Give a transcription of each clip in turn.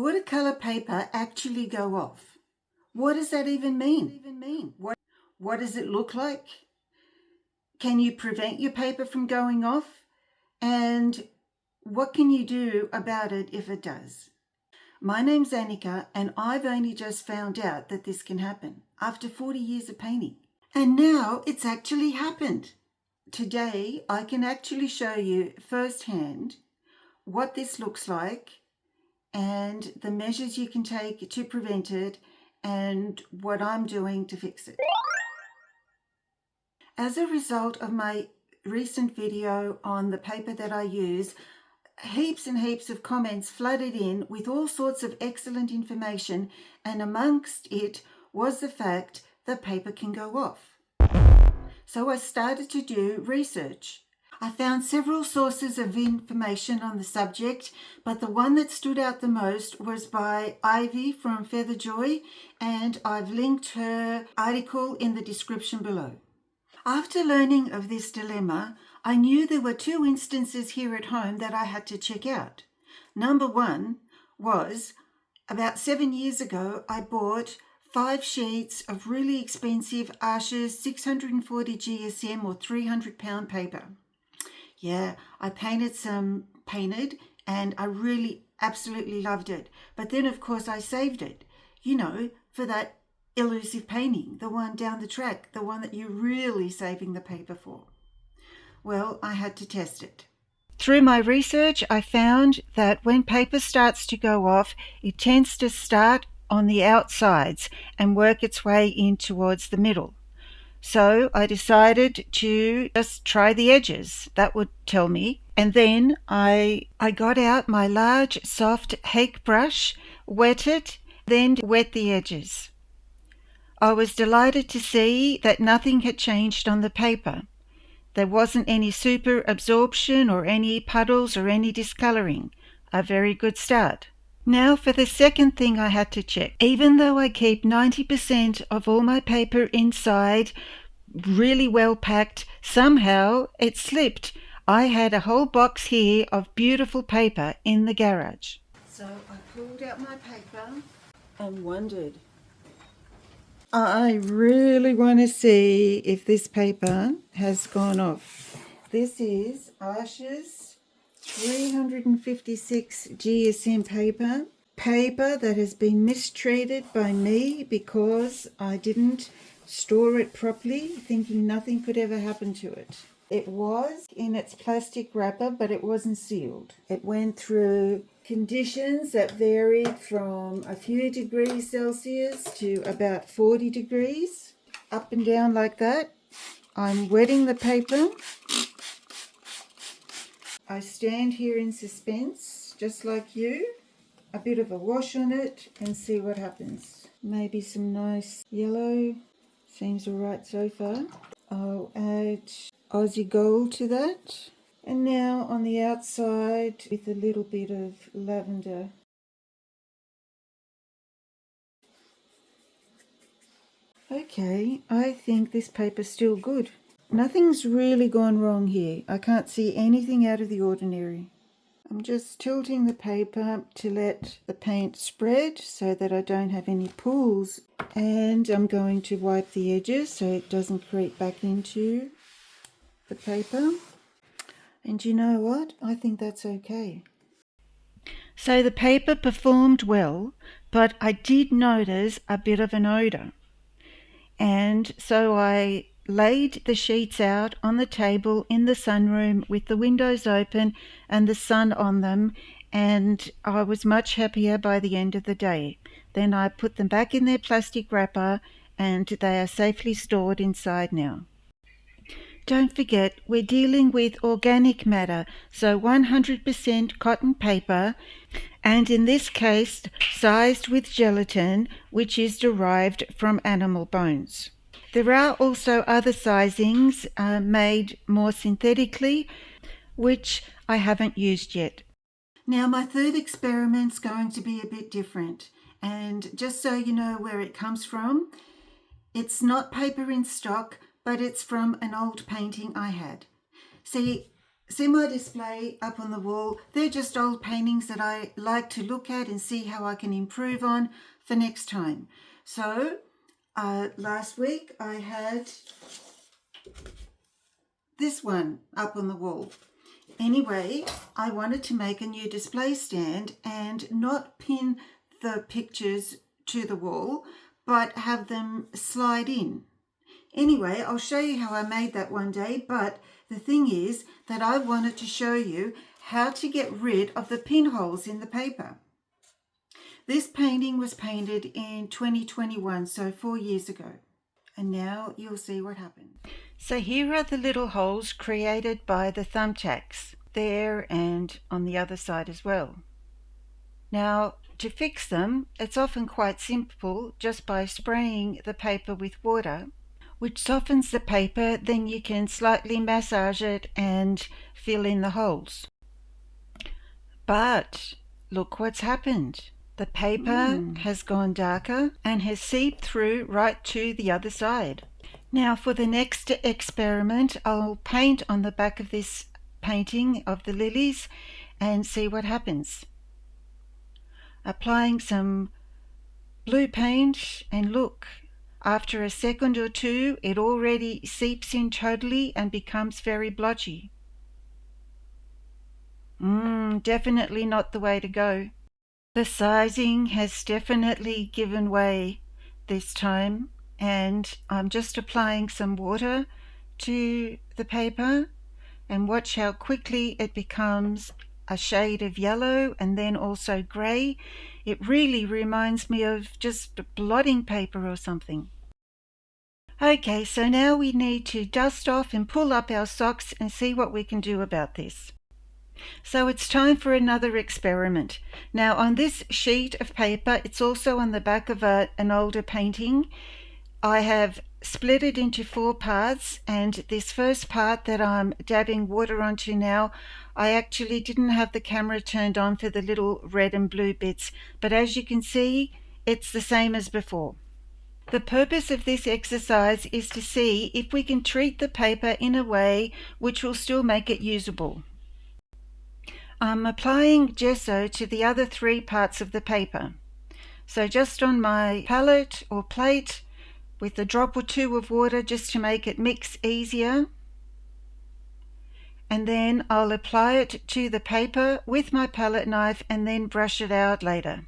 watercolor paper actually go off? What does that even mean? What does it look like? Can you prevent your paper from going off? And what can you do about it if it does? My name's Anica, and I've only just found out that this can happen after 40 years of painting. And now it's actually happened. Today, I can actually show you firsthand what this looks like and the measures you can take to prevent it and what I'm doing to fix it. As a result of my recent video on the paper that I use, heaps and heaps of comments flooded in with all sorts of excellent information, and amongst it was the fact that paper can go off. So I started to do research. I found several sources of information on the subject, but the one that stood out the most was by Ivy from Featherjoy, and I've linked her article in the description below. After learning of this dilemma, I knew there were two instances here at home that I had to check out. Number one was, about 7 years ago, I bought 5 sheets of really expensive Arches 640 GSM or 300 pound paper. Yeah, I painted and I really absolutely loved it. But then of course I saved it, for that elusive painting, the one down the track, the one that you're really saving the paper for. Well, I had to test it. Through my research, I found that when paper starts to go off, it tends to start on the outsides and work its way in towards the middle. So I decided to just try the edges. That would tell me. And then I got out my large soft hake brush, wet it, then wet the edges. I was delighted to see that nothing had changed on the paper. There wasn't any super absorption or any puddles or any discoloring. A very good start. Now for the second thing I had to check. Even though I keep 90% of all my paper inside, really well packed, somehow it slipped. I had a whole box here of beautiful paper in the garage. So I pulled out my paper and wondered, I really want to see if this paper has gone off. This is Arches 356 GSM paper that has been mistreated by me because I didn't store it properly, thinking nothing could ever happen to it. It was in its plastic wrapper, but it wasn't sealed. It went through conditions that varied from a few degrees Celsius to about 40 degrees, up and down like that. I'm wetting the paper. I stand here in suspense, just like you. A bit of a wash on it and see what happens. Maybe some nice yellow. Seems alright so far. I'll add Aussie Gold to that. And now on the outside with a little bit of lavender. Okay, I think this paper's still good. Nothing's really gone wrong here. I can't see anything out of the ordinary. I'm just tilting the paper to let the paint spread so that I don't have any pools. And I'm going to wipe the edges so it doesn't creep back into the paper. And you know what? I think that's okay. So the paper performed well, but I did notice a bit of an odour. And so I laid the sheets out on the table in the sunroom with the windows open and the sun on them, and I was much happier by the end of the day. Then I put them back in their plastic wrapper and they are safely stored inside now. Don't forget, we're dealing with organic matter, so 100% cotton paper, and in this case sized with gelatin, which is derived from animal bones. There are also other sizings made more synthetically, which I haven't used yet. Now my third experiment's going to be a bit different, and just so you know where it comes from, it's not paper in stock, but it's from an old painting I had. See, see my display up on the wall. They're just old paintings that I like to look at and see how I can improve on for next time. So last week I had this one up on the wall. Anyway, I wanted to make a new display stand and not pin the pictures to the wall, but have them slide in. Anyway, I'll show you how I made that one day, but the thing is that I wanted to show you how to get rid of the pinholes in the paper. This painting was painted in 2021, so 4 years ago. And now you'll see what happened. So here are the little holes created by the thumbtacks, there and on the other side as well. Now, to fix them, it's often quite simple, just by spraying the paper with water, which softens the paper. Then you can slightly massage it and fill in the holes. But look what's happened. The paper has gone darker and has seeped through right to the other side. Now for the next experiment, I'll paint on the back of this painting of the lilies and see what happens. Applying some blue paint, and look, after a second or two it already seeps in totally and becomes very blotchy. Definitely not the way to go. The sizing has definitely given way this time, and I'm just applying some water to the paper, and watch how quickly it becomes a shade of yellow and then also grey. It really reminds me of just blotting paper or something. Okay, so now we need to dust off and pull up our socks and see what we can do about this. So it's time for another experiment. Now on this sheet of paper, it's also on the back of an older painting, I have split it into 4 parts, and this first part that I'm dabbing water onto now, I actually didn't have the camera turned on for the little red and blue bits, but as you can see, it's the same as before. The purpose of this exercise is to see if we can treat the paper in a way which will still make it usable. I'm applying gesso to the other 3 parts of the paper. So just on my palette or plate with a drop or 2 of water, just to make it mix easier. And then I'll apply it to the paper with my palette knife and then brush it out later.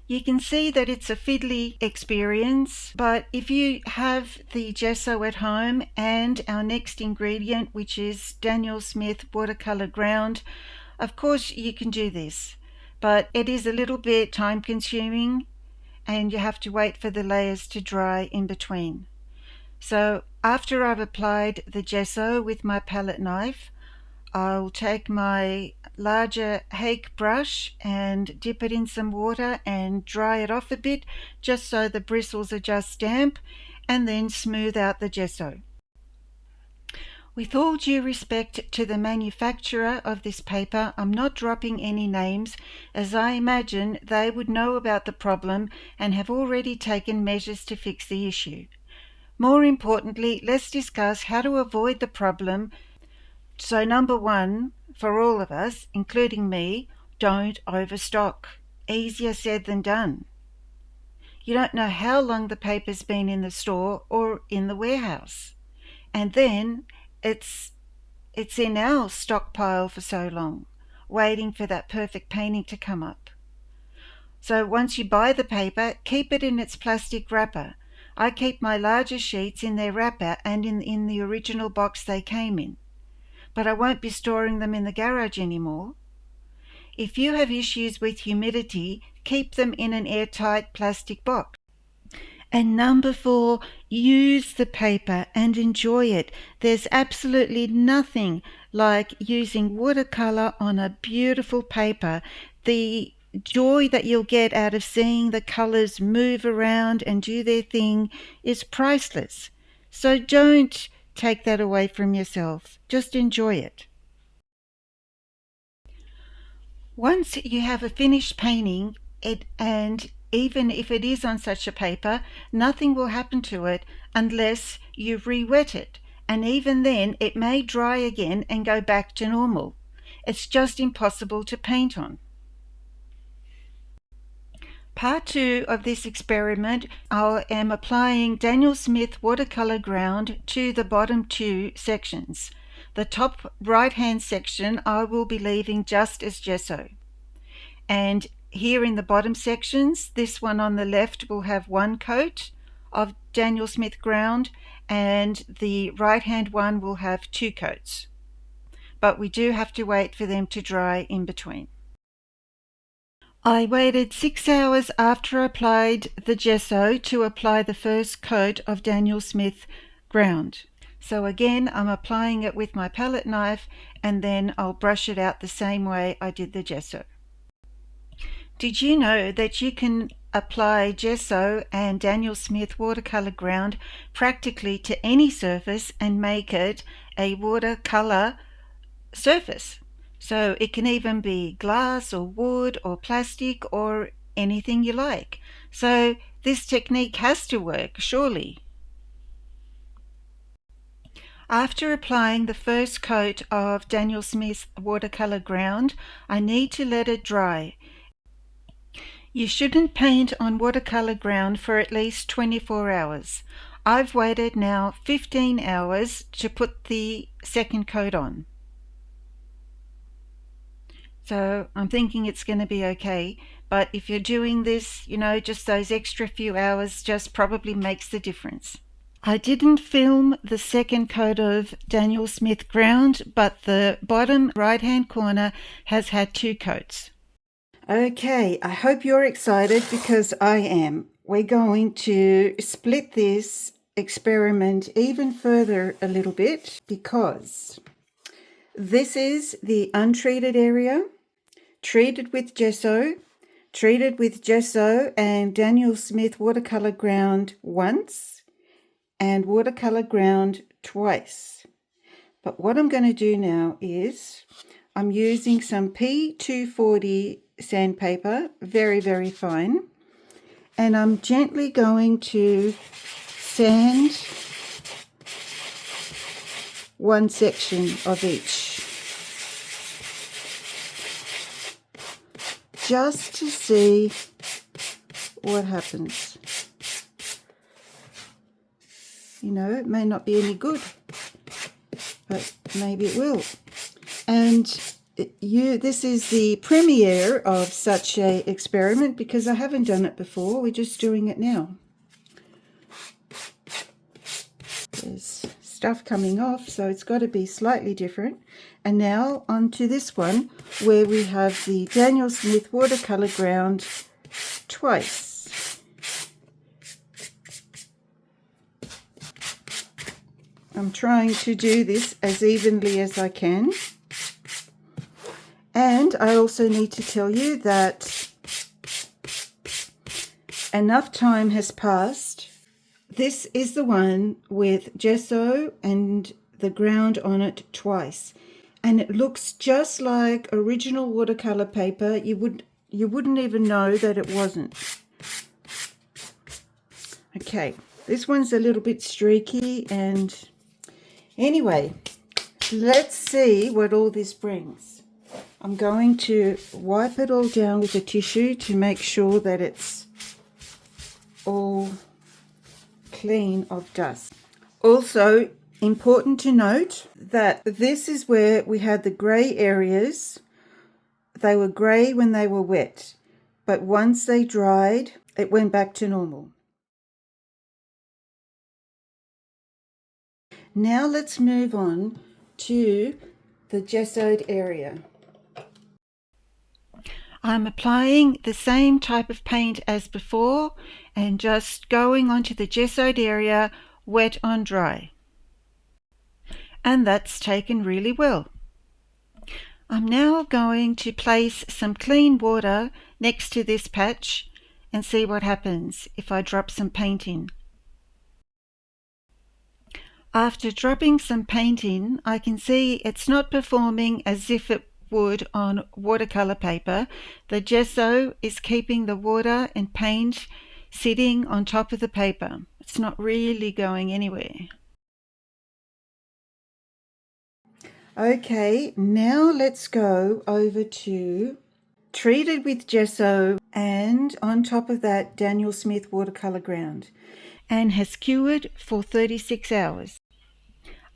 You can see that it's a fiddly experience, but if you have the gesso at home and our next ingredient, which is Daniel Smith watercolor ground, of course you can do this, but it is a little bit time consuming and you have to wait for the layers to dry in between. So after I've applied the gesso with my palette knife, I'll take my larger hake brush and dip it in some water and dry it off a bit, just so the bristles are just damp, and then smooth out the gesso. With all due respect to the manufacturer of this paper, I'm not dropping any names, as I imagine they would know about the problem and have already taken measures to fix the issue. More importantly, let's discuss how to avoid the problem. So number 1, for all of us, including me, don't overstock. Easier said than done. You don't know how long the paper's been in the store or in the warehouse. And then it's in our stockpile for so long, waiting for that perfect painting to come up. So once you buy the paper, keep it in its plastic wrapper. I keep my larger sheets in their wrapper and in the original box they came in. But I won't be storing them in the garage anymore. If you have issues with humidity, keep them in an airtight plastic box. And number 4, use the paper and enjoy it. There's absolutely nothing like using watercolor on a beautiful paper. The joy that you'll get out of seeing the colors move around and do their thing is priceless. So don't take that away from yourself. Just enjoy it. Once you have a finished painting, and even if it is on such a paper, nothing will happen to it unless you re-wet it. and even then it may dry again and go back to normal. It's just impossible to paint on. Part 2 of this experiment, I am applying Daniel Smith watercolor ground to the bottom 2 sections. The top right hand section I will be leaving just as gesso. And here in the bottom sections, this one on the left will have 1 coat of Daniel Smith ground, and the right hand one will have 2 coats. But we do have to wait for them to dry in between. I waited 6 hours after I applied the gesso to apply the first coat of Daniel Smith ground. So again, I'm applying it with my palette knife, and then I'll brush it out the same way I did the gesso. Did you know that you can apply gesso and Daniel Smith watercolor ground practically to any surface and make it a watercolor surface? So it can even be glass or wood or plastic or anything you like. So this technique has to work, surely. After applying the first coat of Daniel Smith watercolor ground, I need to let it dry. You shouldn't paint on watercolor ground for at least 24 hours. I've waited now 15 hours to put the second coat on. So I'm thinking it's going to be okay, but if you're doing this, just those extra few hours just probably makes the difference. I didn't film the second coat of Daniel Smith ground, but the bottom right hand corner has had 2 coats. Okay, I hope you're excited because I am. We're going to split this experiment even further a little bit, because this is the untreated area, treated with gesso and Daniel Smith watercolor ground once and watercolor ground twice. But what I'm going to do now is I'm using some P240 sandpaper, very, very fine, and I'm gently going to sand one section of each, just to see what happens. It may not be any good, but maybe it will. And this is the premiere of such a experiment because I haven't done it before. We're just doing it now. There's stuff coming off, so it's got to be slightly different. And now on to this one where we have the Daniel Smith watercolor ground twice. I'm trying to do this as evenly as I can. And I also need to tell you that enough time has passed. This is the one with gesso and the ground on it twice. And it looks just like original watercolor paper. You wouldn't even know that it wasn't. Okay, this one's a little bit streaky, and anyway, let's see what all this brings. I'm going to wipe it all down with a tissue to make sure that it's all clean of dust. Also, important to note that this is where we had the grey areas. They were grey when they were wet, but once they dried, it went back to normal. Now let's move on to the gessoed area. I'm applying the same type of paint as before and just going onto the gessoed area, wet on dry. And that's taken really well. I'm now going to place some clean water next to this patch and see what happens if I drop some paint in. After dropping some paint in, I can see it's not performing as if it would on watercolor paper. The gesso is keeping the water and paint sitting on top of the paper. It's not really going anywhere. Okay, now let's go over to treated with gesso and on top of that Daniel Smith watercolor ground, and has cured for 36 hours.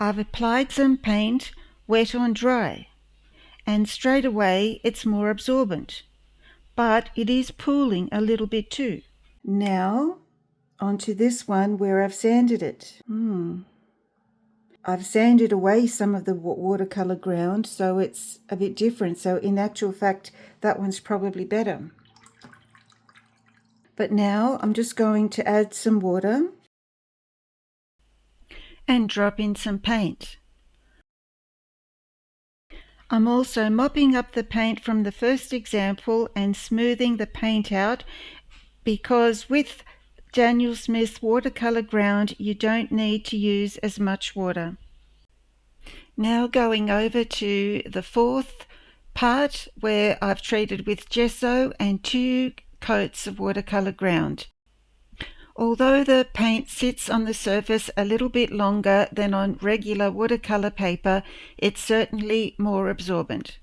I've applied some paint wet on dry, and straight away it's more absorbent, but it is pooling a little bit too. Now onto this one where I've sanded it. I've sanded away some of the watercolor ground, so it's a bit different. So in actual fact, that one's probably better. But now I'm just going to add some water and drop in some paint. I'm also mopping up the paint from the first example and smoothing the paint out, because with Daniel Smith watercolor ground you don't need to use as much water. Now going over to the fourth part where I've treated with gesso and 2 coats of watercolor ground. Although the paint sits on the surface a little bit longer than on regular watercolor paper, it's certainly more absorbent.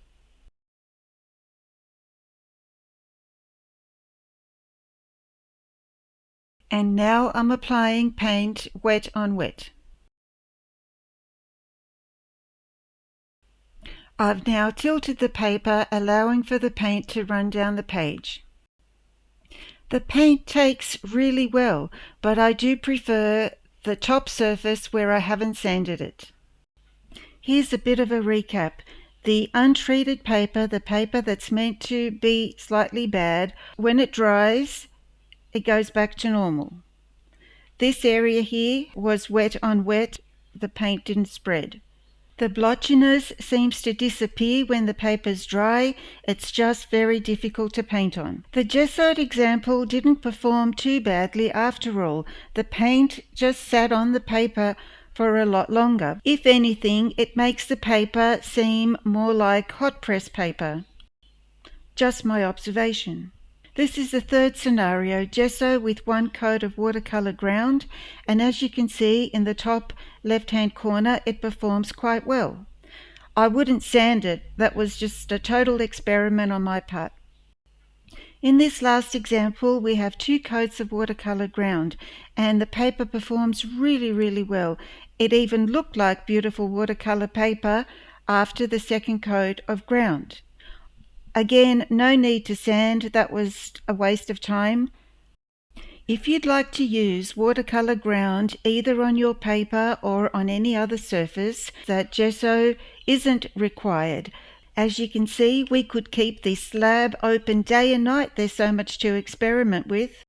And now I'm applying paint wet on wet. I've now tilted the paper, allowing for the paint to run down the page. The paint takes really well, but I do prefer the top surface where I haven't sanded it. Here's a bit of a recap. The untreated paper, the paper that's meant to be slightly bad, when it dries, it goes back to normal. This area here was wet on wet, the paint didn't spread. The blotchiness seems to disappear when the paper's dry. It's just very difficult to paint on. The gessoed example didn't perform too badly after all. The paint just sat on the paper for a lot longer. If anything, it makes the paper seem more like hot press paper. Just my observation. This is the third scenario, gesso with 1 coat of watercolor ground, and as you can see in the top left-hand corner, it performs quite well. I wouldn't sand it, that was just a total experiment on my part. In this last example, we have 2 coats of watercolor ground, and the paper performs really well. It even looked like beautiful watercolor paper after the second coat of ground. Again, no need to sand, that was a waste of time. If you'd like to use watercolor ground either on your paper or on any other surface, that gesso isn't required. As you can see, we could keep this slab open day and night, there's so much to experiment with.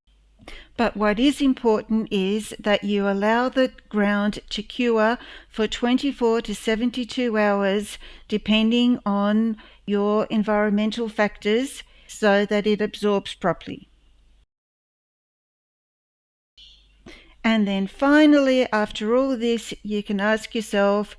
But what is important is that you allow the ground to cure for 24 to 72 hours, depending on your environmental factors, so that it absorbs properly. And then finally, after all this, you can ask yourself,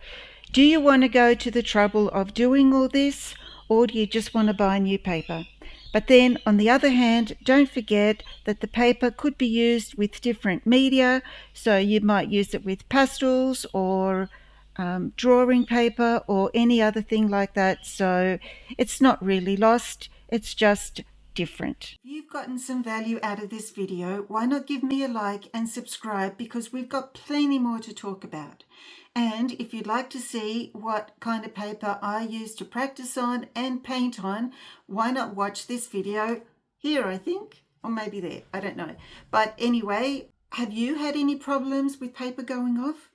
do you want to go to the trouble of doing all this, or do you just want to buy new paper? But then, on the other hand, don't forget that the paper could be used with different media, so you might use it with pastels or drawing paper or any other thing like that, so it's not really lost, it's just different. If you've gotten some value out of this video, why not give me a like and subscribe, because we've got plenty more to talk about. And if you'd like to see what kind of paper I use to practice on and paint on, why not watch this video here, I think, or maybe there, I don't know. But anyway, have you had any problems with paper going off?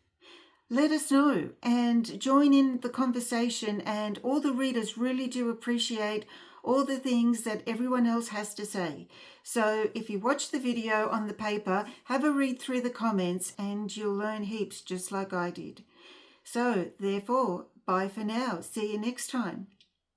Let us know and join in the conversation, and all the readers really do appreciate all the things that everyone else has to say. So if you watch the video on the paper, have a read through the comments and you'll learn heaps just like I did. So therefore, bye for now. See you next time.